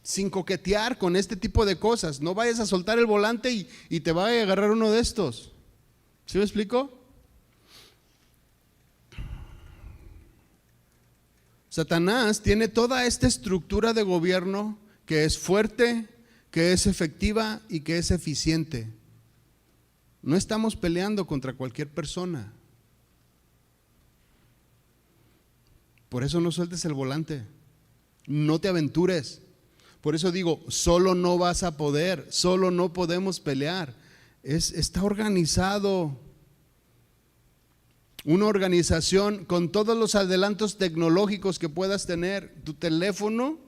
sin coquetear con este tipo de cosas. No vayas a soltar el volante y te va a agarrar uno de estos. ¿Sí me explico? Satanás tiene toda esta estructura de gobierno que es fuerte, que es efectiva y que es eficiente. No estamos peleando contra cualquier persona. Por eso no sueltes el volante, no te aventures. Por eso digo, solo no vas a poder, solo no podemos pelear. Está organizado. Una organización con todos los adelantos tecnológicos que puedas tener. Tu teléfono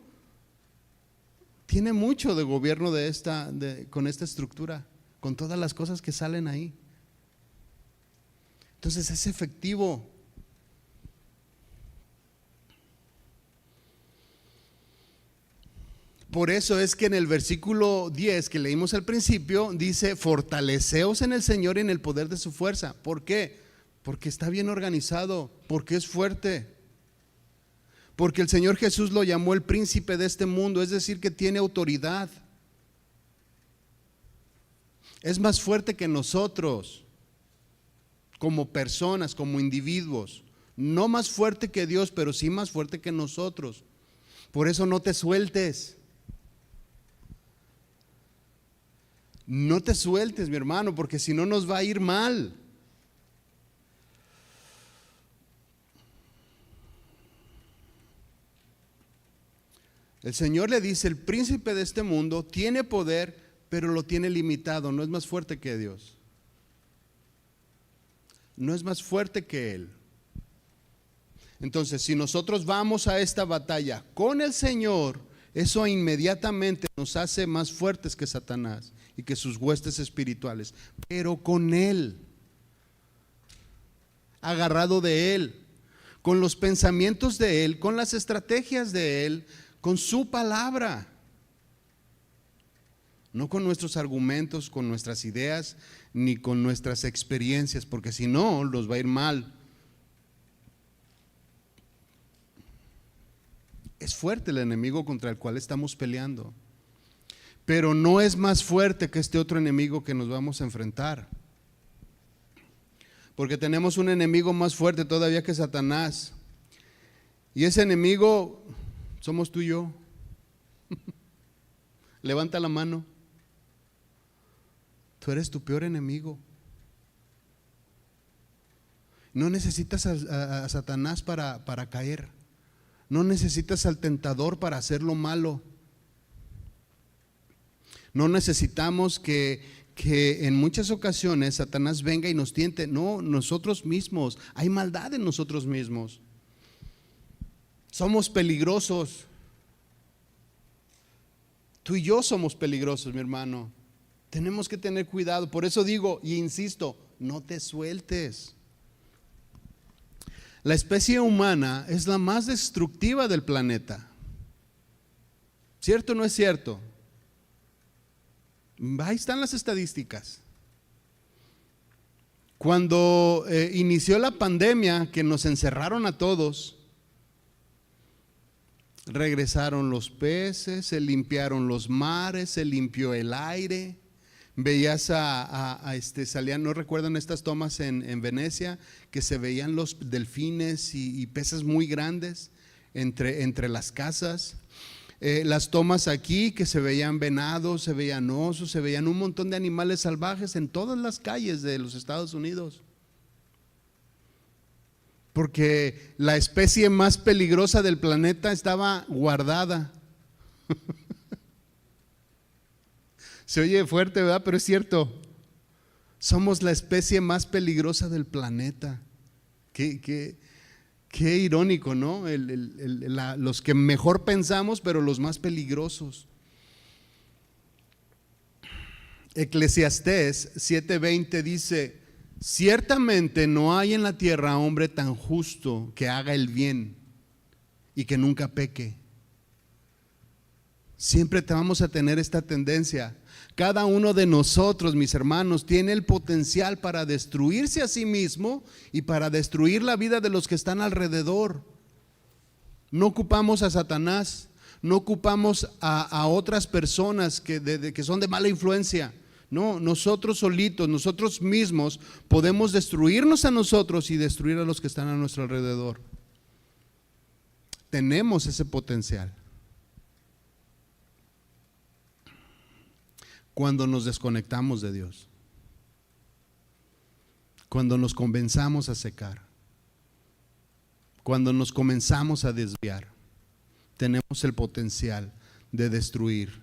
tiene mucho de gobierno con esta estructura, con todas las cosas que salen ahí. Entonces es efectivo. Por eso es que en el versículo 10 que leímos al principio dice: fortaleceos en el Señor y en el poder de su fuerza. ¿Por qué? Porque está bien organizado, porque es fuerte, porque el Señor Jesús lo llamó el príncipe de este mundo, es decir, que tiene autoridad. Es más fuerte que nosotros, como personas, como individuos. No más fuerte que Dios, pero sí más fuerte que nosotros. Por eso no te sueltes. No te sueltes, mi hermano, porque si no nos va a ir mal. El Señor le dice: el príncipe de este mundo tiene poder, pero lo tiene limitado. No es más fuerte que Dios. No es más fuerte que Él. Entonces, si nosotros vamos a esta batalla con el Señor, eso inmediatamente nos hace más fuertes que Satanás y que sus huestes espirituales. Pero con Él, agarrado de Él, con los pensamientos de Él, con las estrategias de Él, con su palabra. No con nuestros argumentos, con nuestras ideas, ni con nuestras experiencias, porque si no, nos va a ir mal. Es fuerte el enemigo contra el cual estamos peleando, pero no es más fuerte que este otro enemigo que nos vamos a enfrentar, porque tenemos un enemigo más fuerte todavía que Satanás, y ese enemigo somos tú y yo. Levanta la mano. Tú eres tu peor enemigo. No necesitas a Satanás para caer. No necesitas al tentador para hacer lo malo. No necesitamos que en muchas ocasiones Satanás venga y nos tiente. No, nosotros mismos. Hay maldad en nosotros mismos. Somos peligrosos. Tú y yo somos peligrosos, mi hermano. Tenemos que tener cuidado. Por eso digo y insisto, no te sueltes. La especie humana es la más destructiva del planeta. ¿Cierto o no es cierto? Ahí están las estadísticas. Cuando inició la pandemia, que nos encerraron a todos, regresaron los peces, se limpiaron los mares, se limpió el aire. Veías salían, no recuerdan estas tomas en Venecia, que se veían los delfines y peces muy grandes entre las casas. Las tomas aquí, que se veían venados, se veían osos, se veían un montón de animales salvajes en todas las calles de los Estados Unidos. Porque la especie más peligrosa del planeta estaba guardada. Se oye fuerte, ¿verdad? Pero es cierto. Somos la especie más peligrosa del planeta. Qué irónico, ¿no? Los que mejor pensamos, pero los más peligrosos. Eclesiastés 7:20 dice: ciertamente no hay en la tierra hombre tan justo que haga el bien y que nunca peque. Siempre vamos a tener esta tendencia. Cada uno de nosotros, mis hermanos, tiene el potencial para destruirse a sí mismo y para destruir la vida de los que están alrededor. No ocupamos a Satanás, no ocupamos a otras personas que son de mala influencia. No, nosotros solitos, nosotros mismos podemos destruirnos a nosotros y destruir a los que están a nuestro alrededor. Tenemos ese potencial. Cuando nos desconectamos de Dios, cuando nos comenzamos a secar, cuando nos comenzamos a desviar, tenemos el potencial de destruir.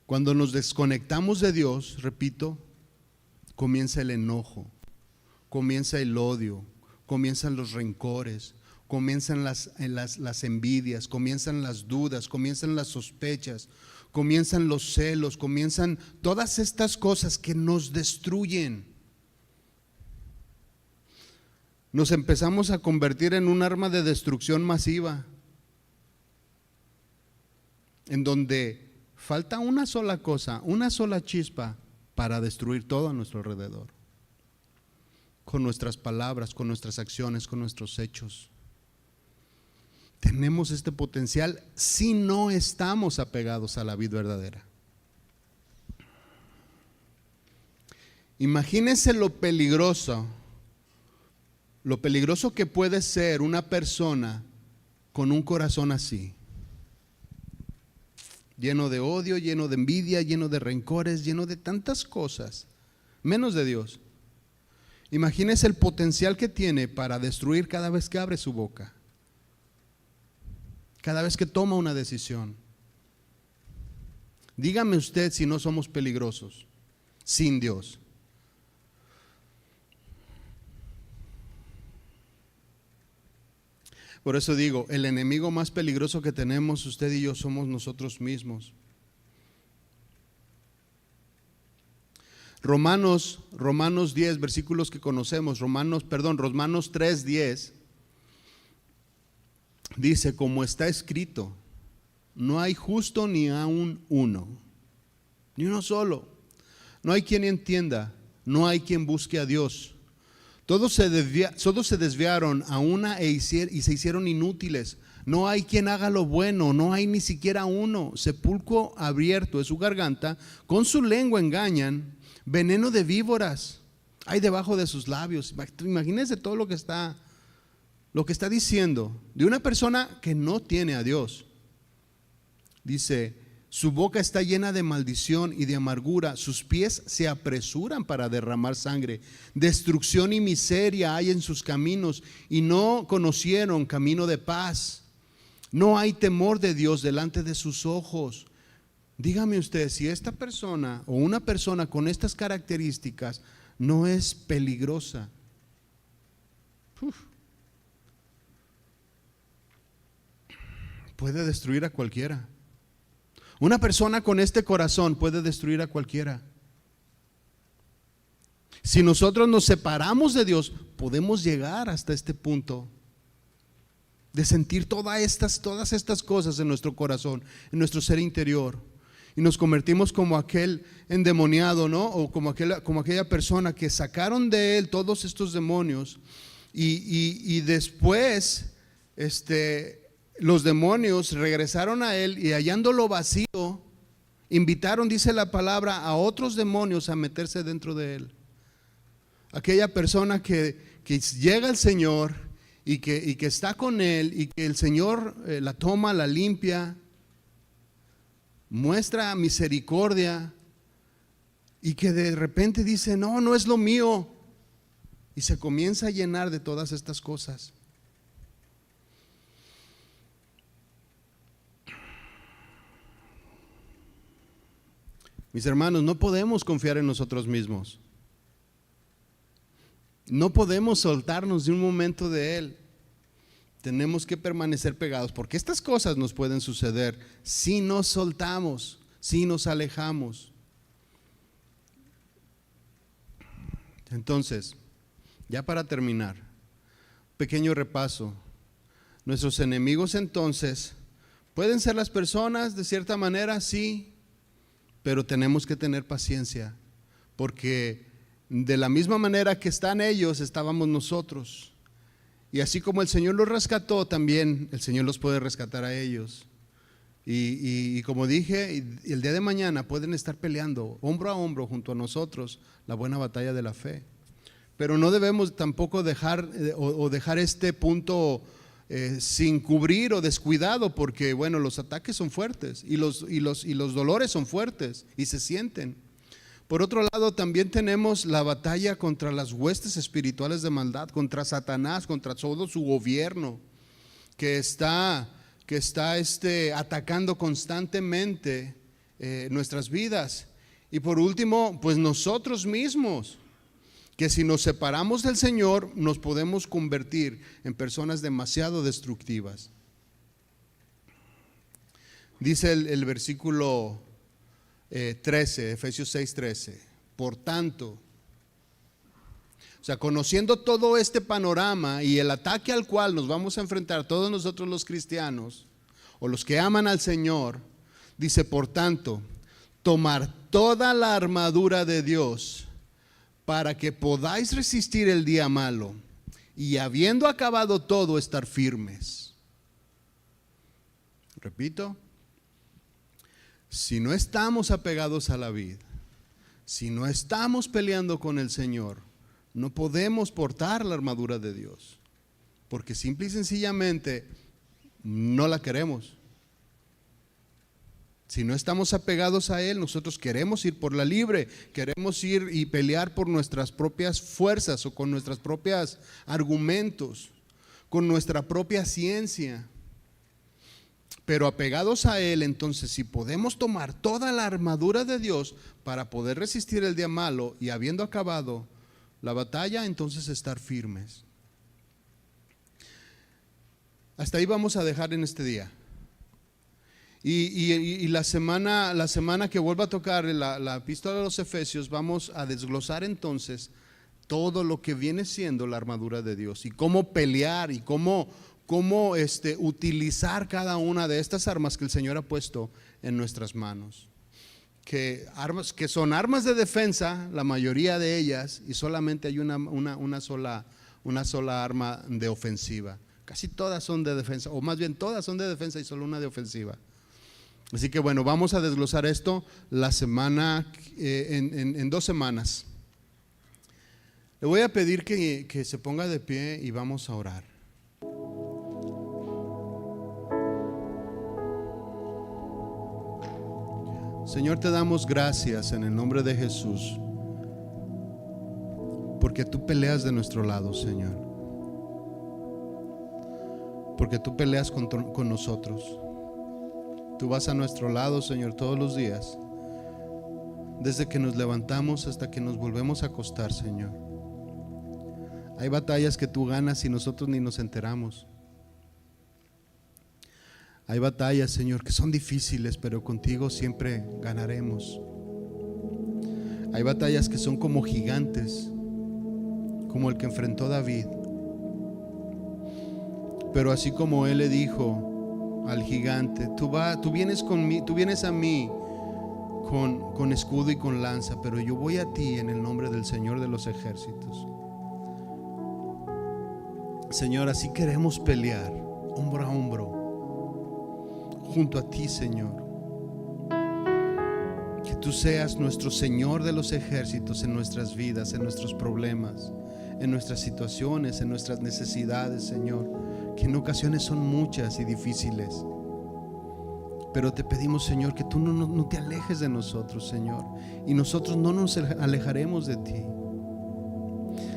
Cuando nos desconectamos de Dios, repito, comienza el enojo, comienza el odio, comienzan los rencores, comienzan las envidias, comienzan las dudas, comienzan las sospechas, comienzan los celos, comienzan todas estas cosas que nos destruyen. Nos empezamos a convertir en un arma de destrucción masiva, en donde falta una sola cosa, una sola chispa para destruir todo a nuestro alrededor, con nuestras palabras, con nuestras acciones, con nuestros hechos. Tenemos este potencial si no estamos apegados a la vida verdadera. Imagínense lo peligroso que puede ser una persona con un corazón así, lleno de odio, lleno de envidia, lleno de rencores, lleno de tantas cosas, menos de Dios. Imagínense el potencial que tiene para destruir cada vez que abre su boca, cada vez que toma una decisión. Dígame usted si no somos peligrosos sin Dios. Por eso digo, el enemigo más peligroso que tenemos usted y yo somos nosotros mismos. Romanos 10, versículos que conocemos, Romanos 3:10, dice: como está escrito, no hay justo ni aun uno, ni uno solo. No hay quien entienda, no hay quien busque a Dios. Todos se desviaron a una y se hicieron inútiles. No hay quien haga lo bueno, no hay ni siquiera uno. Sepulcro abierto es su garganta, con su lengua engañan, veneno de víboras hay debajo de sus labios. Imagínense todo lo que está diciendo de una persona que no tiene a Dios. Dice: su boca está llena de maldición y de amargura, sus pies se apresuran para derramar sangre. Destrucción y miseria hay en sus caminos, y no conocieron camino de paz. No hay temor de Dios delante de sus ojos. Dígame usted si esta persona o una persona con estas características no es peligrosa. Puede destruir a cualquiera. Una persona con este corazón puede destruir a cualquiera. Si nosotros nos separamos de Dios, podemos llegar hasta este punto de sentir todas estas cosas en nuestro corazón, en nuestro ser interior. y nos convertimos como aquel endemoniado, ¿no? O como aquella persona que sacaron de él todos estos demonios y después los demonios regresaron a él y hallándolo vacío, invitaron, dice la palabra, a otros demonios a meterse dentro de él. Aquella persona que llega al Señor y que está con él y que el Señor la toma, la limpia, muestra misericordia y que de repente dice, no, no es lo mío, y se comienza a llenar de todas estas cosas. Mis hermanos, no podemos confiar en nosotros mismos. No podemos soltarnos de un momento de Él. Tenemos que permanecer pegados, porque estas cosas nos pueden suceder si nos soltamos, si nos alejamos. Entonces, ya para terminar, pequeño repaso. Nuestros enemigos entonces pueden ser las personas de cierta manera, sí, pero tenemos que tener paciencia, porque de la misma manera que están ellos, estábamos nosotros. Y así como el Señor los rescató, también el Señor los puede rescatar a ellos. Y como dije, el día de mañana pueden estar peleando hombro a hombro junto a nosotros la buena batalla de la fe. Pero no debemos tampoco dejar este punto sin cubrir o descuidado, porque bueno, los ataques son fuertes y los dolores son fuertes y se sienten. Por otro lado, también tenemos la batalla contra las huestes espirituales de maldad, contra Satanás, contra todo su gobierno que está atacando constantemente nuestras vidas. Y por último, pues nosotros mismos, que si nos separamos del Señor nos podemos convertir en personas demasiado destructivas. Dice el versículo 13, Efesios 6:13, por tanto, o sea, conociendo todo este panorama y el ataque al cual nos vamos a enfrentar todos nosotros los cristianos o los que aman al Señor, dice, por tanto, tomar toda la armadura de Dios para que podáis resistir el día malo y habiendo acabado todo, estar firmes. Repito, si no estamos apegados a la vid, si no estamos peleando con el Señor, no podemos portar la armadura de Dios, porque simple y sencillamente no la queremos. Si no estamos apegados a Él, nosotros queremos ir por la libre, queremos ir y pelear por nuestras propias fuerzas o con nuestros propios argumentos, con nuestra propia ciencia. Pero apegados a Él, entonces si podemos tomar toda la armadura de Dios para poder resistir el día malo y habiendo acabado la batalla, entonces estar firmes. Hasta ahí vamos a dejar en este día. Y la semana que vuelva a tocar la epístola de los Efesios, vamos a desglosar entonces todo lo que viene siendo la armadura de Dios y cómo pelear y cómo utilizar cada una de estas armas que el Señor ha puesto en nuestras manos. Que son armas de defensa, la mayoría de ellas, y solamente hay una sola arma de ofensiva. Casi todas son de defensa, o más bien todas son de defensa y solo una de ofensiva. Así que bueno, vamos a desglosar esto la semana, en 2 semanas. Le voy a pedir que se ponga de pie y vamos a orar. Señor, te damos gracias en el nombre de Jesús, porque tú peleas de nuestro lado, Señor, porque tú peleas con nosotros. Tú vas a nuestro lado, Señor, todos los días, desde que nos levantamos hasta que nos volvemos a acostar, Señor. Hay batallas que tú ganas y nosotros ni nos enteramos. Hay batallas, Señor, que son difíciles, pero contigo siempre ganaremos. Hay batallas que son como gigantes, como el que enfrentó David. Pero así como él le dijo al gigante, tú vienes a mí con escudo y con lanza, pero yo voy a ti en el nombre del Señor de los ejércitos. Señor, así queremos pelear hombro a hombro junto a ti, Señor. Que tú seas nuestro Señor de los ejércitos en nuestras vidas, en nuestros problemas, en nuestras situaciones, en nuestras necesidades, Señor, que en ocasiones son muchas y difíciles. Pero te pedimos, Señor, que tú no te alejes de nosotros, Señor, y nosotros no nos alejaremos de ti.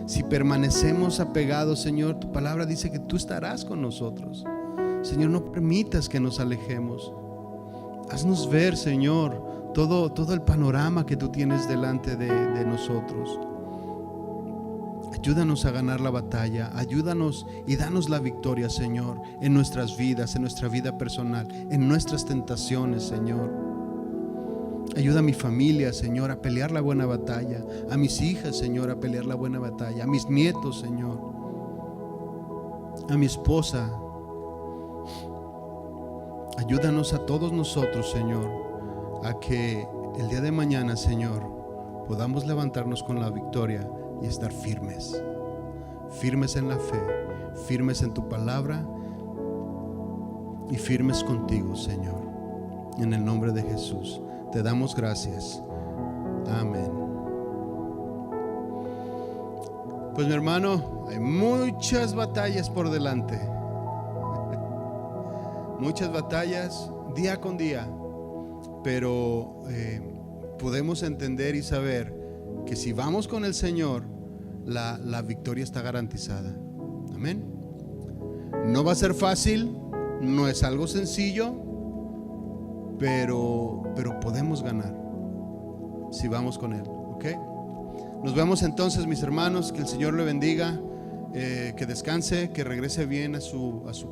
Si permanecemos apegados, Señor, tu palabra dice que tú estarás con nosotros. Señor, no permitas que nos alejemos. Haznos ver, Señor, todo el panorama que tú tienes delante de nosotros. Ayúdanos a ganar la batalla, ayúdanos y danos la victoria, Señor, en nuestras vidas, en nuestra vida personal, en nuestras tentaciones, Señor. Ayuda a mi familia, Señor, a pelear la buena batalla, a mis hijas, Señor, a pelear la buena batalla, a mis nietos, Señor, a mi esposa. Ayúdanos a todos nosotros, Señor, a que el día de mañana, Señor, podamos levantarnos con la victoria y estar firmes, firmes en la fe, firmes en tu palabra y firmes contigo, Señor. En el nombre de Jesús te damos gracias. Amén. Pues mi hermano, hay muchas batallas por delante. Muchas batallas día con día, pero podemos entender y saber que si vamos con el Señor, la victoria está garantizada. Amén. No va a ser fácil, no es algo sencillo, pero podemos ganar si vamos con Él. ¿Ok? Nos vemos entonces, mis hermanos. Que el Señor le bendiga, que descanse, que regrese bien a su casa.